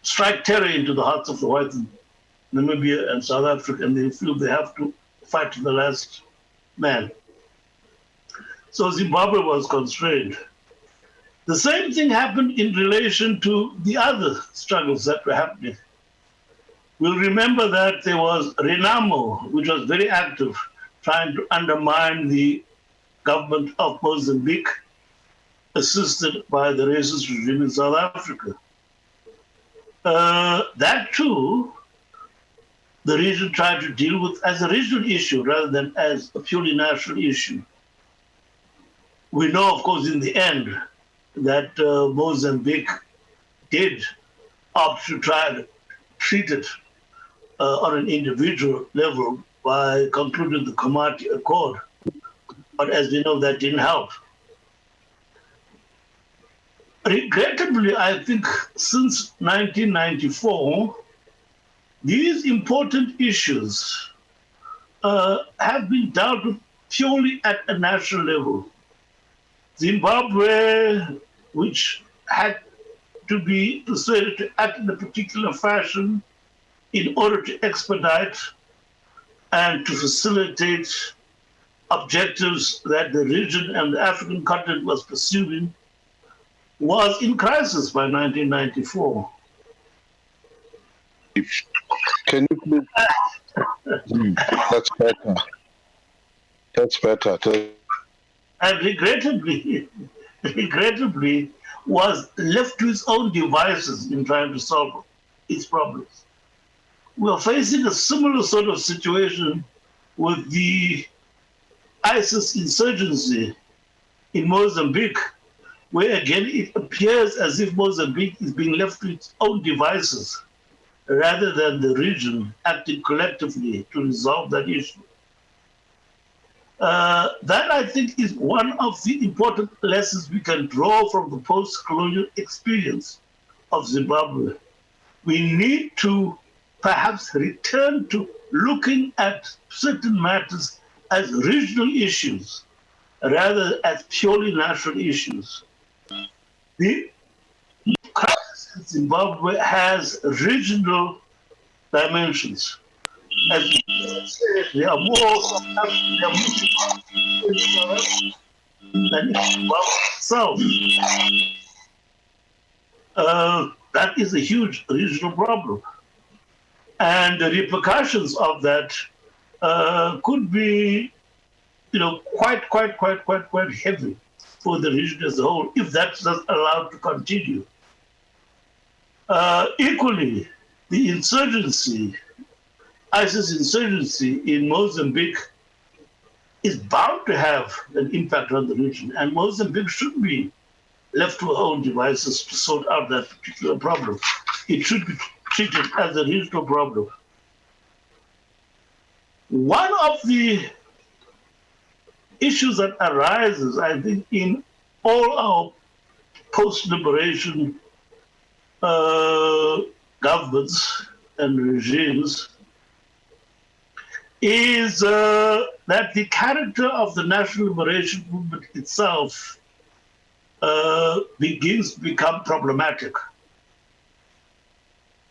strike terror into the hearts of the whites in Namibia and South Africa, and they feel they have to fight to the last man. So Zimbabwe was constrained. The same thing happened in relation to the other struggles that were happening. We'll remember that there was Renamo, which was very active, trying to undermine the government of Mozambique, assisted by the racist regime in South Africa. That too, the region tried to deal with as a regional issue rather than as a purely national issue. We know, of course, in the end, that Mozambique did opt to try to treat it on an individual level by concluding the Komati Accord. But as we know, that didn't help. Regrettably, I think since 1994, these important issues have been dealt with purely at a national level. Zimbabwe, which had to be persuaded to act in a particular fashion in order to expedite and to facilitate objectives that the region and the African continent was pursuing, was in crisis by 1994. Can you please? That's better. That's better. And regrettably, was left to its own devices in trying to solve its problems. We are facing a similar sort of situation with the ISIS insurgency in Mozambique, where again it appears as if Mozambique is being left to its own devices rather than the region acting collectively to resolve that issue. That, I think, is one of the important lessons we can draw from the post-colonial experience of Zimbabwe. We need to perhaps return to looking at certain matters as regional issues rather as purely national issues. The crisis in Zimbabwe has regional dimensions. As there are more than in Zimbabwe itself. That is a huge regional problem. And the repercussions of that could be, quite heavy for the region as a whole if that's not allowed to continue. Equally, the insurgency, ISIS insurgency in Mozambique is bound to have an impact on the region, and Mozambique should be left to her own devices to sort out that particular problem. It should be treated as a regional problem. One of the issues that arises, I think, in all our post-liberation governments and regimes is that the character of the national liberation movement itself begins to become problematic.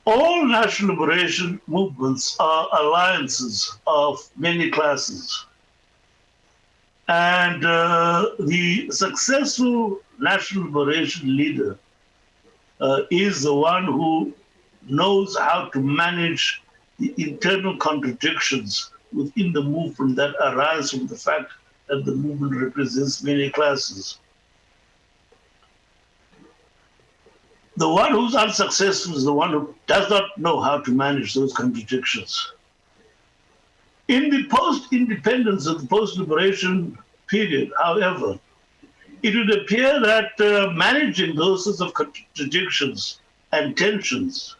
All national liberation movements are alliances of many classes. And the successful national liberation leader is the one who knows how to manage the internal contradictions within the movement that arise from the fact that the movement represents many classes. The one who's unsuccessful is the one who does not know how to manage those contradictions. In the post-independence of the post-liberation period, however, it would appear that managing those sorts of contradictions and tensions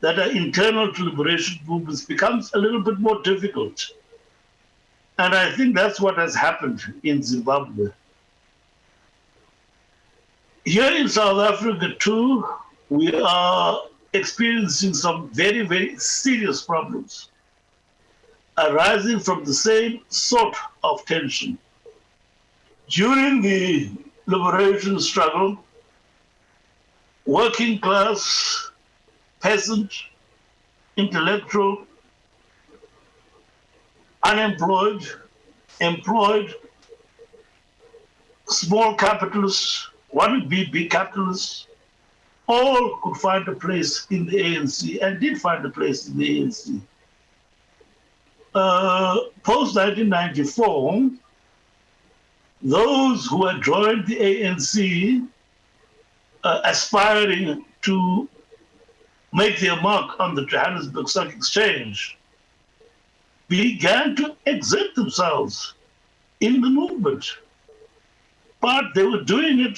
that are internal to liberation movements becomes a little bit more difficult. And I think that's what has happened in Zimbabwe. Here in South Africa, too, we are experiencing some very, very serious problems arising from the same sort of tension. During the liberation struggle, working class, peasant, intellectual, unemployed, employed, small capitalists, wannabe big capitalists, all could find a place in the ANC and did find a place in the ANC. Post-1994, those who had joined the ANC aspiring to make their mark on the Johannesburg Stock Exchange began to exert themselves in the movement. But they were doing it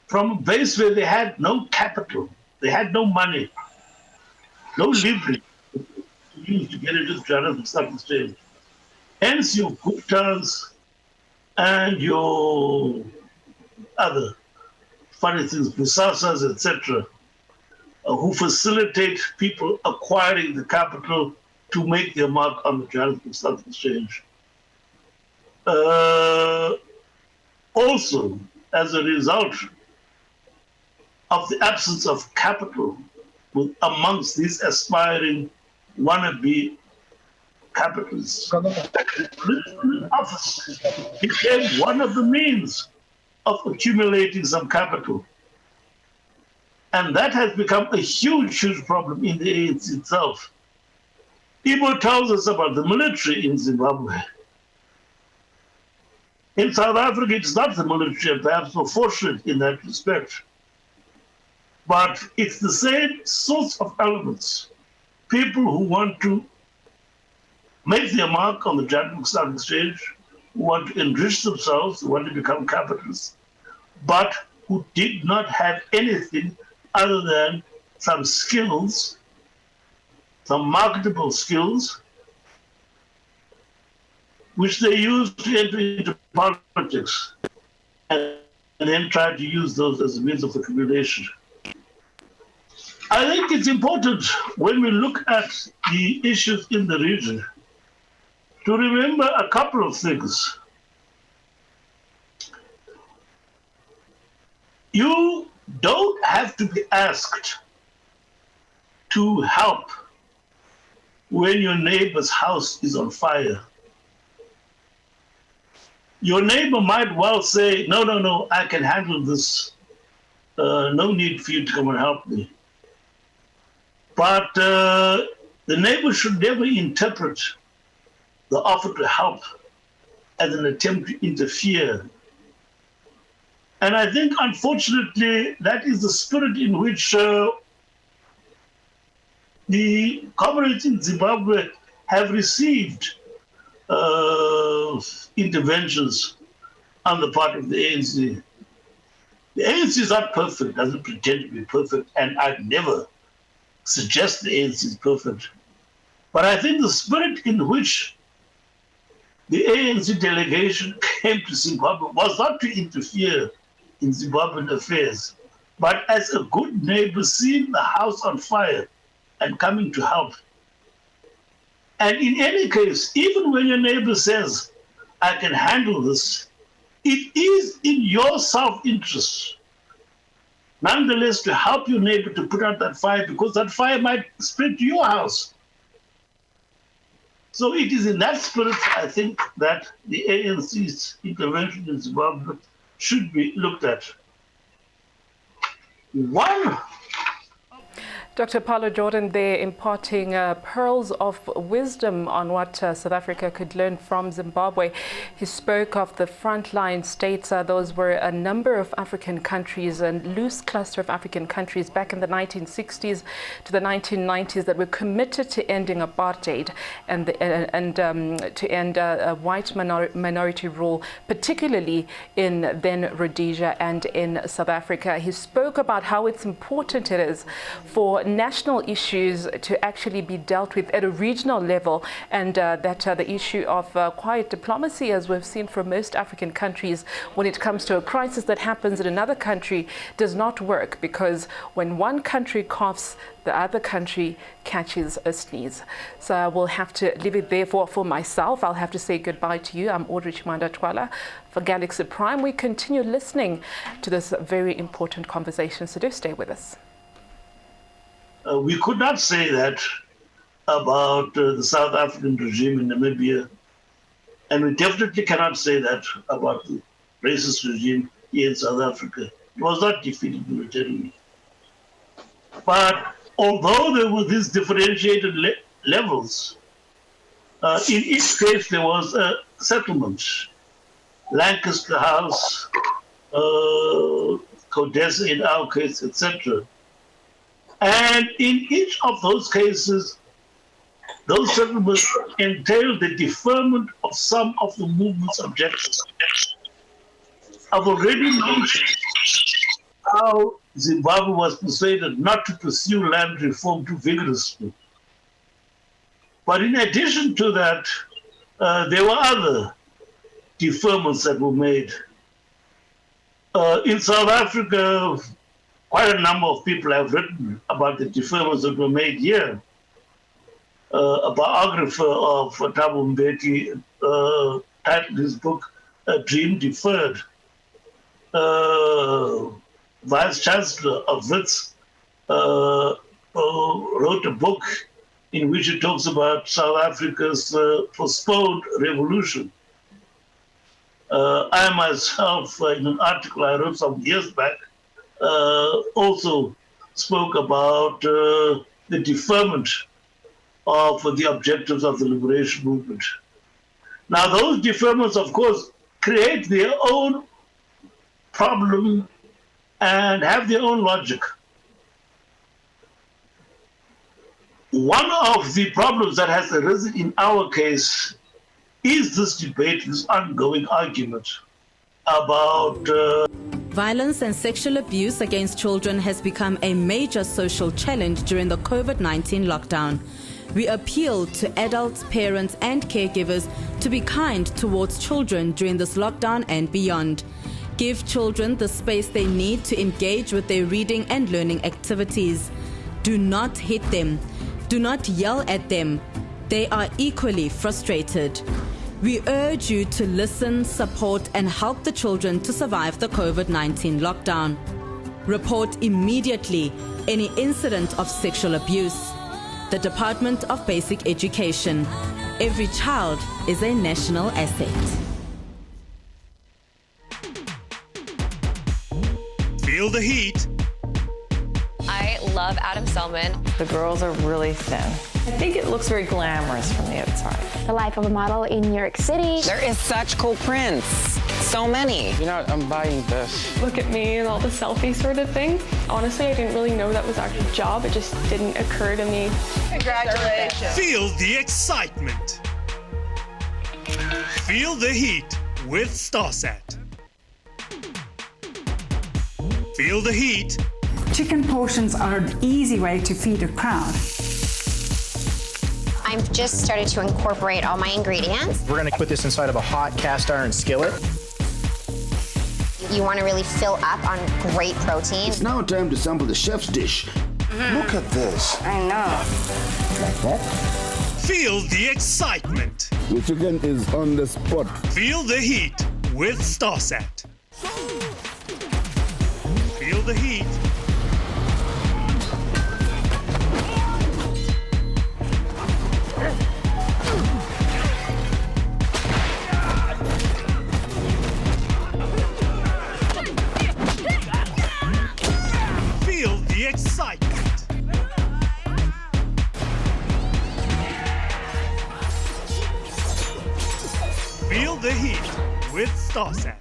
from a base where they had no capital, they had no money, no leverage to use to get into the Johannesburg Stock Exchange. Hence your Guptas and your other funny things, Busasas, etc., who facilitate people acquiring the capital to make their mark on the Johannesburg Stock Exchange. Also, as a result of the absence of capital amongst these aspiring wannabe capitalists, political office became one of the means of accumulating some capital. And that has become a huge, huge problem in the ANC itself. Ibo tells us about the military in Zimbabwe. In South Africa, it's not the military, and perhaps more fortunate in that respect. But it's the same sorts of elements. People who want to make their mark on the Johannesburg Stock Exchange, who want to enrich themselves, who want to become capitalists, but who did not have anything other than some skills, some marketable skills, which they use to enter into politics and then try to use those as a means of accumulation. I think it's important when we look at the issues in the region to remember a couple of things. You don't have to be asked to help when your neighbor's house is on fire. Your neighbor might well say, no, I can handle this. No need for you to come and help me. But the neighbor should never interpret the offer to help as an attempt to interfere. And I think, unfortunately, that is the spirit in which the comrades in Zimbabwe have received interventions on the part of the ANC. The ANC is not perfect, doesn't pretend to be perfect, and I've never suggested the ANC is perfect. But I think the spirit in which the ANC delegation came to Zimbabwe was not to interfere in Zimbabwean affairs, but as a good neighbor seeing the house on fire and coming to help. And in any case, even when your neighbor says, I can handle this, it is in your self-interest, nonetheless, to help your neighbor to put out that fire, because that fire might spread to your house. So it is in that spirit, I think, that the ANC's intervention in Zimbabwe should be looked at. One. Dr. Paulo Jordan there imparting pearls of wisdom on what South Africa could learn from Zimbabwe. He spoke of the frontline states. Those were a number of African countries, a loose cluster of African countries back in the 1960s to the 1990s that were committed to ending apartheid and to end white minority rule, particularly in then Rhodesia and in South Africa. He spoke about how it's important it is for national issues to actually be dealt with at a regional level, and that the issue of quiet diplomacy, as we've seen from most African countries, when it comes to a crisis that happens in another country, does not work, because when one country coughs, the other country catches a sneeze. So I will have to leave it there for myself. I'll have to say goodbye to you. I'm Audrey Chimanda Twala for Galaxy Prime. We continue listening to this very important conversation, so do stay with us. We could not say that about the South African regime in Namibia, and we definitely cannot say that about the racist regime here in South Africa. It was not defeated militarily. But although there were these differentiated levels, in each case there was a settlement. Lancaster House, CODESA in our case, etc. And in each of those cases, those settlements entailed the deferment of some of the movement's objectives. I've already mentioned how Zimbabwe was persuaded not to pursue land reform too vigorously. But in addition to that, there were other deferments that were made. In South Africa, quite a number of people have written about the deferments that were made here. A biographer of Thabo Mbeki titled his book, A Dream Deferred. Vice Chancellor of Wits wrote a book in which he talks about South Africa's postponed revolution. I myself, in an article I wrote some years back, also spoke about the deferment of the objectives of the liberation movement. Now, those deferments, of course, create their own problem and have their own logic. One of the problems that has arisen in our case is this debate, this ongoing argument about Violence and sexual abuse against children has become a major social challenge during the COVID-19 lockdown. We appeal to adults, parents, and caregivers to be kind towards children during this lockdown and beyond. Give children the space they need to engage with their reading and learning activities. Do not hit them. Do not yell at them. They are equally frustrated. We urge you to listen, support, and help the children to survive the COVID-19 lockdown. Report immediately any incident of sexual abuse. The Department of Basic Education. Every child is a national asset. Feel the heat. I love Adam Selman. The girls are really thin. I think it looks very glamorous from the outside. The life of a model in New York City. There is such cool prints. So many. You know, I'm buying this. Look at me and all the selfie sort of thing. Honestly, I didn't really know that was actually a job. It just didn't occur to me. Congratulations. Feel the excitement. Feel the heat with StarSat. Feel the heat. Chicken portions are an easy way to feed a crowd. I've just started to incorporate all my ingredients. We're going to put this inside of a hot cast iron skillet. You want to really fill up on great protein. It's now time to sample the chef's dish. Look at this. I know. Like that? Feel the excitement. The chicken is on the spot. Feel the heat with StarSat. Feel the heat. Feel the excitement. Feel the heat with StarSat.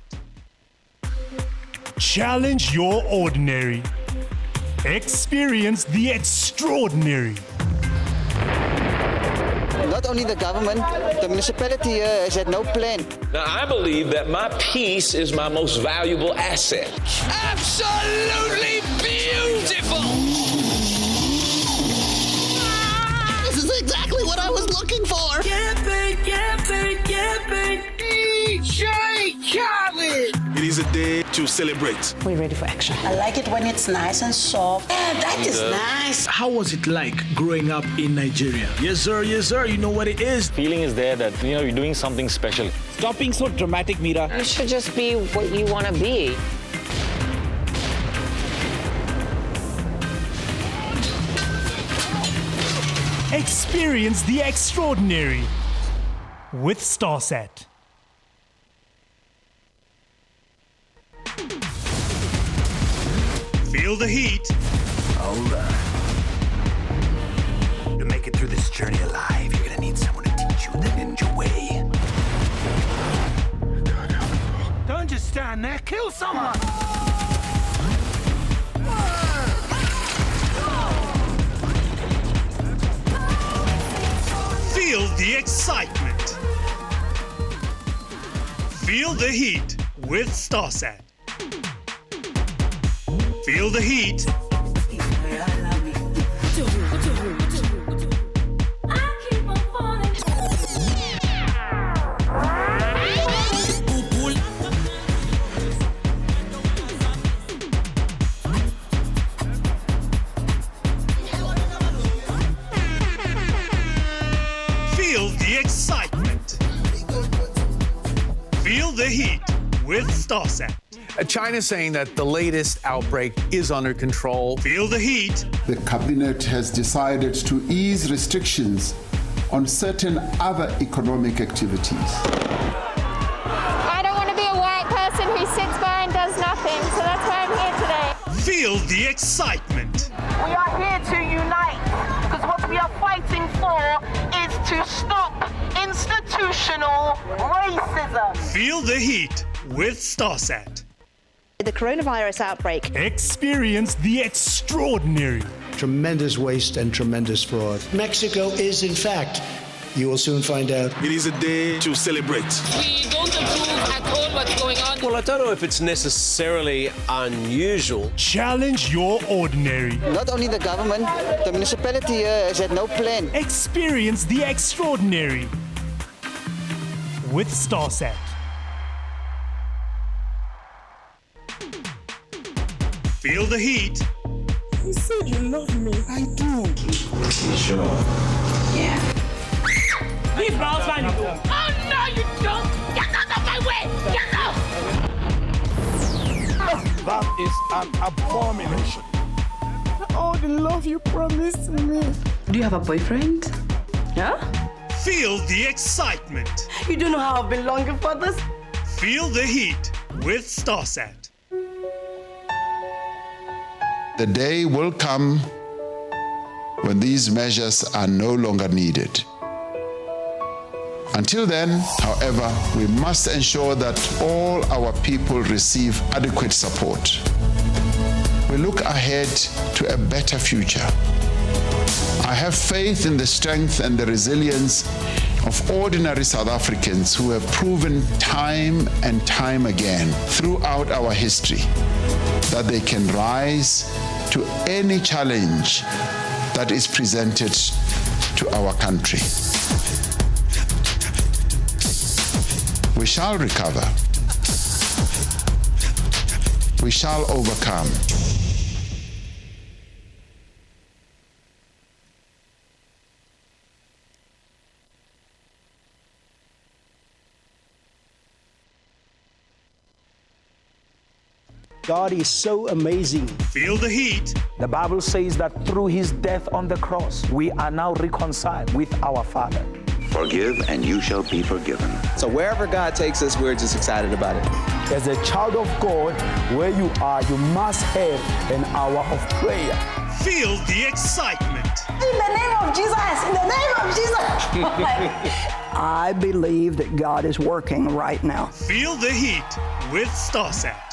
Challenge your ordinary. Experience the extraordinary. Not only the government, the municipality here has had no plan. Now, I believe that my peace is my most valuable asset. Absolutely beautiful! This is exactly what I was looking for! DJ Khaled! It is a day to celebrate. We're ready for action. I like it when it's nice and soft. Yeah, that is nice. How was it like growing up in Nigeria? Yes, sir, you know what it is. Feeling is there that, you're doing something special. Stop being so dramatic, Mira. You should just be what you want to be. Experience the extraordinary with StarSat. Feel the heat. Hold on. To make it through this journey alive, you're gonna need someone to teach you the ninja way. Don't just stand there, kill someone! Feel the excitement. Feel the heat with StarSat. Feel the heat. Feel the excitement. Feel the heat with StarSat. China's saying that the latest outbreak is under control. Feel the heat. The cabinet has decided to ease restrictions on certain other economic activities. I don't want to be a white person who sits by and does nothing, so that's why I'm here today. Feel the excitement. We are here to unite, because what we are fighting for is to stop institutional racism. Feel the heat with StarSat. The coronavirus outbreak. Experience the extraordinary. Tremendous waste and tremendous fraud. Mexico is, in fact, You will soon find out. It is a day to celebrate. We don't approve at all what's going on. Well, I don't know if it's necessarily unusual. Challenge your ordinary. Not only the government, the municipality here has had no plan. Experience the extraordinary with StarSat. Feel the heat. You said you love me. I do. Sure. Yeah. Leave Brown's line. Oh, no, you don't. Get out of my way. Get out. That is an abomination. Oh, the love you promised me. Do you have a boyfriend? Yeah? Feel the excitement. You don't know how I've been longing for this. Feel the heat with StarSat. The day will come when these measures are no longer needed. Until then, however, we must ensure that all our people receive adequate support. We look ahead to a better future. I have faith in the strength and the resilience of ordinary South Africans who have proven time and time again throughout our history that they can rise to any challenge that is presented to our country. We shall recover. We shall overcome. God is so amazing. Feel the heat. The Bible says that through his death on the cross, we are now reconciled with our Father. Forgive and you shall be forgiven. So wherever God takes us, we're just excited about it. As a child of God, where you are, you must have an hour of prayer. Feel the excitement. In the name of Jesus. In the name of Jesus. I believe that God is working right now. Feel the heat with StarSat.